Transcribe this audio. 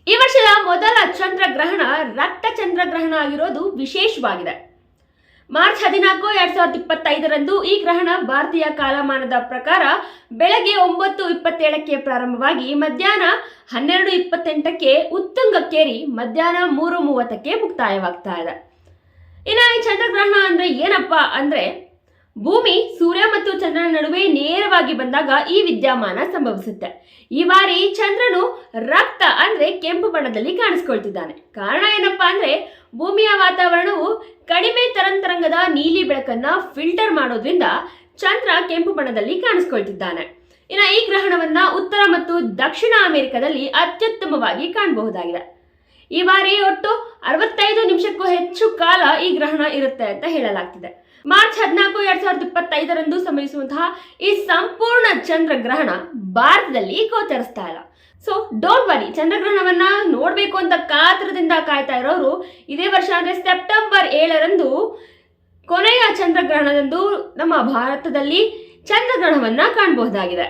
ಈ ವರ್ಷದ ಮೊದಲ ಚಂದ್ರಗ್ರಹಣ ರಕ್ತ ಚಂದ್ರಗ್ರಹಣ ಆಗಿರೋದು ವಿಶೇಷವಾಗಿದೆ. ಮಾರ್ಚ್ 14, 2025ರಂದು ಈ ಗ್ರಹಣ ಭಾರತೀಯ ಕಾಲಮಾನದ ಪ್ರಕಾರ ಬೆಳಗ್ಗೆ 9:27ಕ್ಕೆ ಪ್ರಾರಂಭವಾಗಿ ಮಧ್ಯಾಹ್ನ 12:28ಕ್ಕೆ ಉತ್ತುಂಗಕ್ಕೇರಿ ಮಧ್ಯಾಹ್ನ 3:30ಕ್ಕೆ ಮುಕ್ತಾಯವಾಗ್ತಾ ಇದೆ. ಇನ್ನು ಈ ಚಂದ್ರಗ್ರಹಣ ಅಂದ್ರೆ ಏನಪ್ಪಾ ಅಂದ್ರೆ, ಭೂಮಿ ಸೂರ್ಯ ಮತ್ತು ಚಂದ್ರನ ನಡುವೆ ನೇರವಾಗಿ ಬಂದಾಗ ಈ ವಿದ್ಯಮಾನ ಸಂಭವಿಸುತ್ತೆ. ಈ ಬಾರಿ ಚಂದ್ರನು ರಕ್ತ ಅಂದ್ರೆ ಕೆಂಪು ಬಣ್ಣದಲ್ಲಿ ಕಾಣಿಸ್ಕೊಳ್ತಿದ್ದಾನೆ. ಕಾರಣ ಏನಪ್ಪಾ ಅಂದ್ರೆ, ಭೂಮಿಯ ವಾತಾವರಣವು ಕಡಿಮೆ ತರಂಗದ ನೀಲಿ ಬೆಳಕನ್ನ ಫಿಲ್ಟರ್ ಮಾಡೋದ್ರಿಂದ ಚಂದ್ರ ಕೆಂಪು ಬಣ್ಣದಲ್ಲಿ ಕಾಣಿಸ್ಕೊಳ್ತಿದ್ದಾನೆ. ಇನ್ನು ಈ ಗ್ರಹಣವನ್ನ ಉತ್ತರ ಮತ್ತು ದಕ್ಷಿಣ ಅಮೆರಿಕದಲ್ಲಿ ಅತ್ಯುತ್ತಮವಾಗಿ ಕಾಣಬಹುದಾಗಿದೆ. ಈ ಬಾರಿ ಒಟ್ಟು 65 ನಿಮಿಷಕ್ಕೂ ಹೆಚ್ಚು ಕಾಲ ಈ ಗ್ರಹಣ ಇರುತ್ತೆ ಅಂತ ಹೇಳಲಾಗ್ತಿದೆ. ಮಾರ್ಚ್ 14, 2025ರಂದು ಸಂಭವಿಸುವಂತಹ ಈ ಸಂಪೂರ್ಣ ಚಂದ್ರಗ್ರಹಣ ಭಾರತದಲ್ಲಿ ಗೋಚರಿಸ್ತಾ ಇಲ್ಲ. ಸೊ ಡೋಂಟ್ ವರಿ, ಚಂದ್ರಗ್ರಹಣವನ್ನ ನೋಡ್ಬೇಕು ಅಂತ ಕಾತರದಿಂದ ಕಾಯ್ತಾ ಇರೋರು ಇದೇ ವರ್ಷ ಅಂದ್ರೆ ಸೆಪ್ಟೆಂಬರ್ 7ರಂದು ಕೊನೆಯ ಚಂದ್ರಗ್ರಹಣದಂದು ನಮ್ಮ ಭಾರತದಲ್ಲಿ ಚಂದ್ರಗ್ರಹಣವನ್ನ ಕಾಣಬಹುದಾಗಿದೆ.